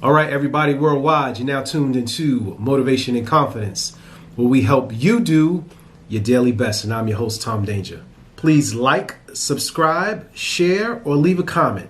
All right, everybody worldwide, you're now tuned into Motivation and Confidence, where we help you do your daily best. And I'm your host, Tom Danger. Please like, subscribe, share, or leave a comment.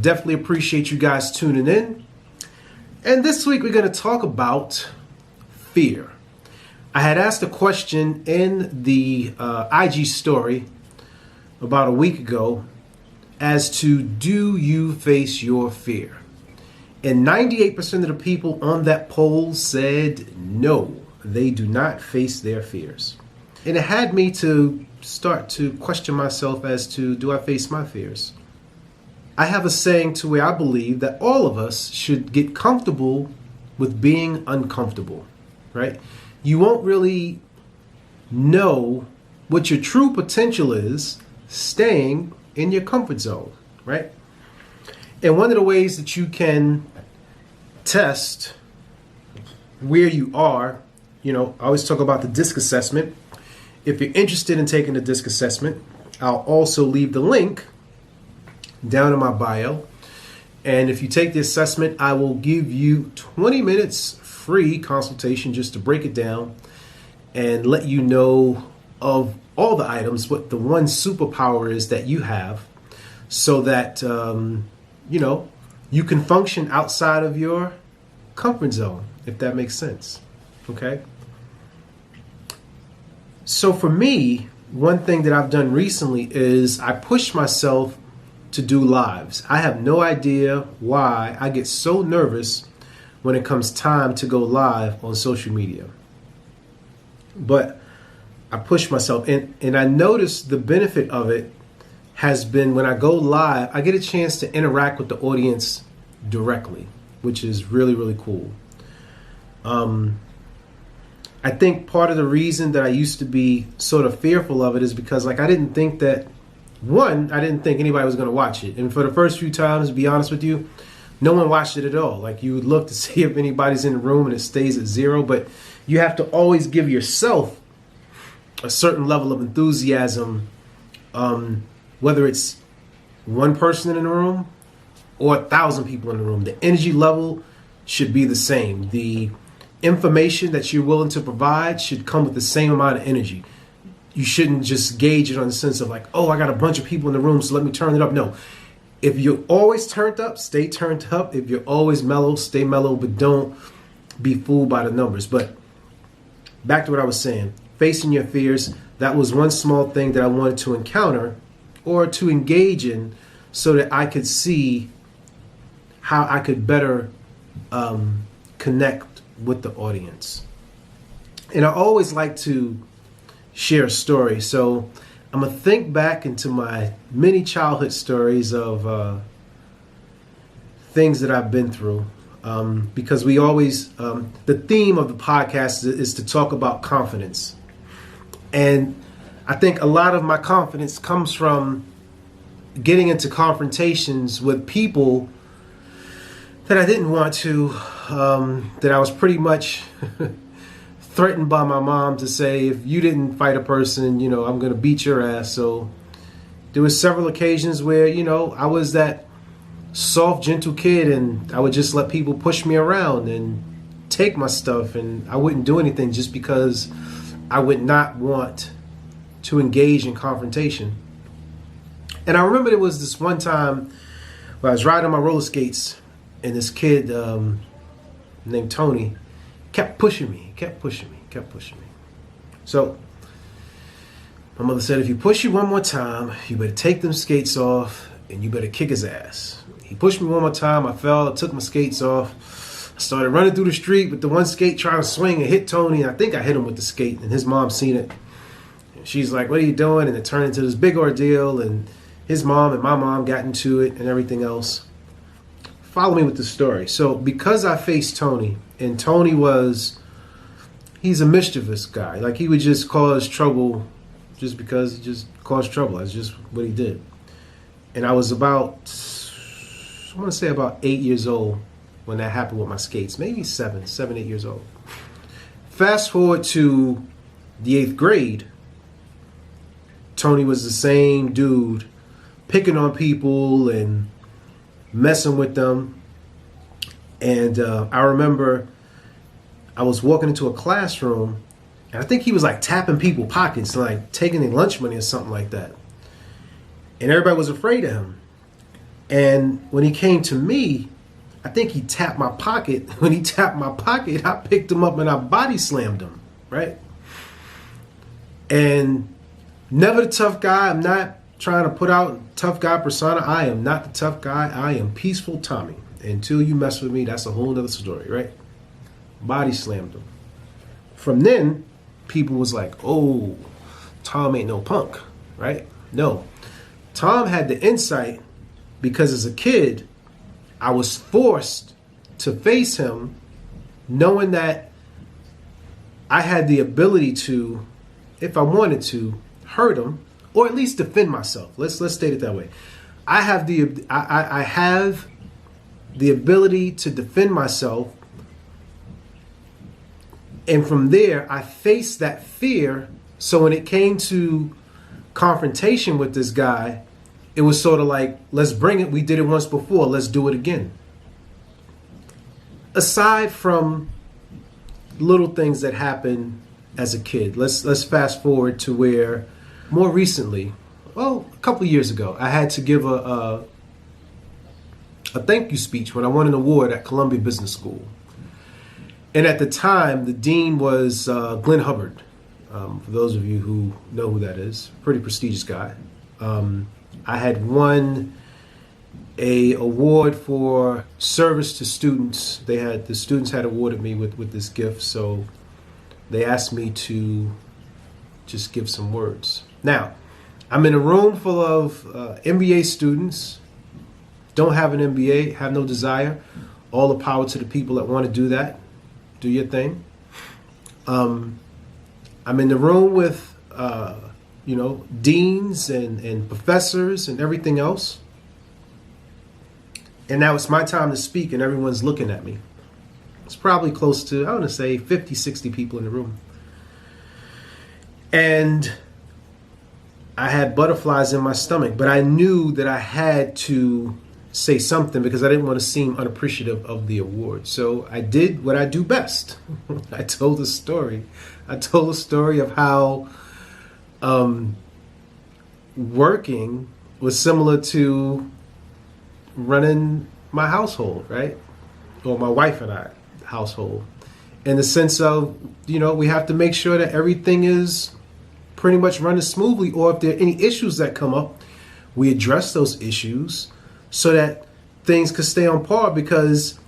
Definitely appreciate you guys tuning in. And this week, we're going to talk about fear. I had asked a question in the IG story about a week ago as to, do you face your fear? And 98% of the people on that poll said no, they do not face their fears. And it had me to start to question myself as to, do I face my fears? I have a saying to where I believe that all of us should get comfortable with being uncomfortable, right? You won't really know what your true potential is staying in your comfort zone, right? And one of the ways that you can test where you are, I always talk about the DISC assessment. If you're interested in taking the DISC assessment, I'll also leave the link down in my bio. And if you take the assessment, I will give you 20 minutes free consultation just to break it down and let you know of all the items, what the one superpower is that you have, so that you can function outside of your comfort zone, if that makes sense. Okay? So for me, one thing that I've done recently is I pushed myself to do lives. I have no idea why I get so nervous when it comes time to go live on social media. But I push myself, and I noticed the benefit of it has been when I go live, I get a chance to interact with the audience directly, which is really, really cool. I think part of the reason that I used to be sort of fearful of it is because I didn't think that, I didn't think anybody was going to watch it. And for the first few times, to be honest with you, no one watched it at all. You would look to see if anybody's in the room and it stays at zero, but you have to always give yourself a certain level of enthusiasm, whether it's one person in the room or 1,000 people in the room. The energy level should be the same. The information that you're willing to provide should come with the same amount of energy. You shouldn't just gauge it on the sense of I got a bunch of people in the room, so let me turn it up. No. If you're always turned up, stay turned up. If you're always mellow, stay mellow, but don't be fooled by the numbers. But back to what I was saying, facing your fears, that was one small thing that I wanted to encounter or to engage in so that I could see how I could better connect with the audience. And I always like to share a story. So I'm going to think back into my many childhood stories of things that I've been through. Because we always, the theme of the podcast is to talk about confidence. And I think a lot of my confidence comes from getting into confrontations with people that I didn't want to, that I was pretty much threatened by my mom to say, if you didn't fight a person, I'm going to beat your ass. So there were several occasions where, I was that soft, gentle kid, and I would just let people push me around and take my stuff, and I wouldn't do anything just because I would not want to engage in confrontation. And I remember there was this one time where I was riding on my roller skates, and this kid named Tony kept pushing me. So my mother said, if you push you one more time, you better take them skates off and you better kick his ass. He pushed me one more time. I fell. I took my skates off. I started running through the street with the one skate, trying to swing and hit Tony. And I think I hit him with the skate, and his mom seen it. And she's like, what are you doing? And it turned into this big ordeal, and his mom and my mom got into it and everything else. Follow me with the story. So because I faced Tony, and Tony he's a mischievous guy. He would just cause trouble just because he just caused trouble. That's just what he did. And I was about 8 years old when that happened with my skates. Maybe 7, 8 years old. Fast forward to the 8th grade, Tony was the same dude picking on people and messing with them. And I remember I was walking into a classroom, and I think he was like tapping people's pockets, like taking their lunch money or something like that. And everybody was afraid of him. And when he came to me, I think he tapped my pocket. When he tapped my pocket, I picked him up and I body slammed him, right? And never the tough guy. I'm not trying to put out tough guy persona. I am not the tough guy. I am peaceful Tommy. Until you mess with me, that's a whole nother story, right? Body slammed him. From then, people was like, oh, Tom ain't no punk, right? No. Tom had the insight because as a kid, I was forced to face him knowing that I had the ability to, if I wanted to, hurt him or at least defend myself. Let's state it that way. I have the ability to defend myself, and from there I faced that fear. So when it came to confrontation with this guy, it was sort of like, let's bring it. We did it once before. Let's do it again. Aside from little things that happened as a kid, let's fast forward to where more recently, well, a couple of years ago, I had to give a thank you speech when I won an award at Columbia Business School. And at the time, the dean was Glenn Hubbard. For those of you who know who that is, pretty prestigious guy. I had won a award for service to students. The students had awarded me with this gift, so they asked me to just give some words. Now, I'm in a room full of MBA students. Don't have an MBA, have no desire. All the power to the people that want to do that. Do your thing. I'm in the room with deans and professors and everything else. And now it's my time to speak and everyone's looking at me. It's probably close to, I want to say 50, 60 people in the room. And I had butterflies in my stomach, but I knew that I had to say something because I didn't want to seem unappreciative of the award. So I did what I do best. I told a story. I told a story of how working was similar to running my household, right? Or my wife and I household. In the sense of, we have to make sure that everything is pretty much running smoothly, or if there are any issues that come up, we address those issues so that things could stay on par, because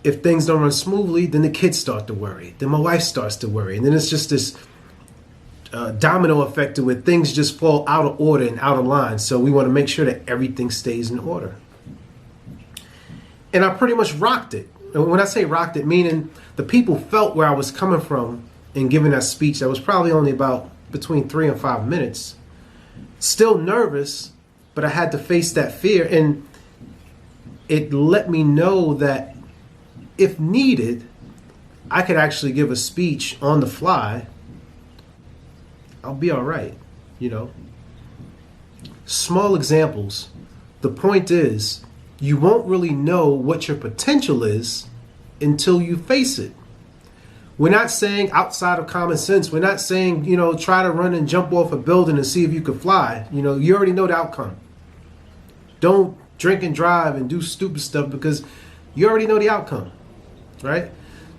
if things don't run smoothly, then the kids start to worry. Then my wife starts to worry. And then it's just this domino effect where things just fall out of order and out of line. So we want to make sure that everything stays in order. And I pretty much rocked it. And when I say rocked it, meaning the people felt where I was coming from in giving that speech. That was probably only about between 3 and 5 minutes. Still nervous, but I had to face that fear. And it let me know that if needed, I could actually give a speech on the fly. I'll be all right, Small examples. The point is, you won't really know what your potential is until you face it. We're not saying outside of common sense. We're not saying, try to run and jump off a building and see if you could fly. You already know the outcome. Don't drink and drive and do stupid stuff because you already know the outcome, right?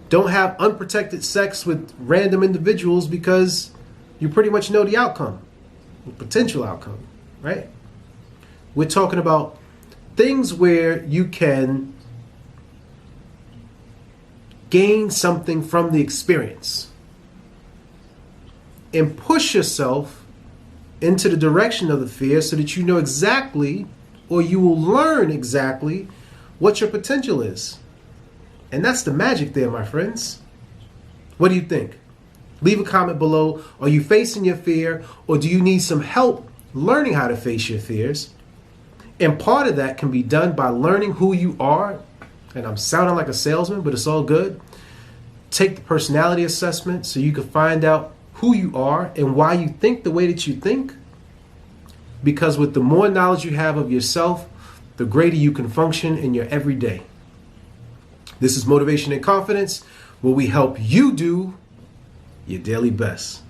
Don't have unprotected sex with random individuals because you pretty much know the outcome, the potential outcome, right? We're talking about things where you can gain something from the experience and push yourself into the direction of the fear so that you know exactly, or you will learn exactly what your potential is. And that's the magic there, my friends. What do you think? Leave a comment below. Are you facing your fear, or do you need some help learning how to face your fears? And part of that can be done by learning who you are. And I'm sounding like a salesman, but it's all good. Take the personality assessment so you can find out who you are and why you think the way that you think. Because with the more knowledge you have of yourself, the greater you can function in your everyday. This is Motivation and Confidence, where we help you do your daily best.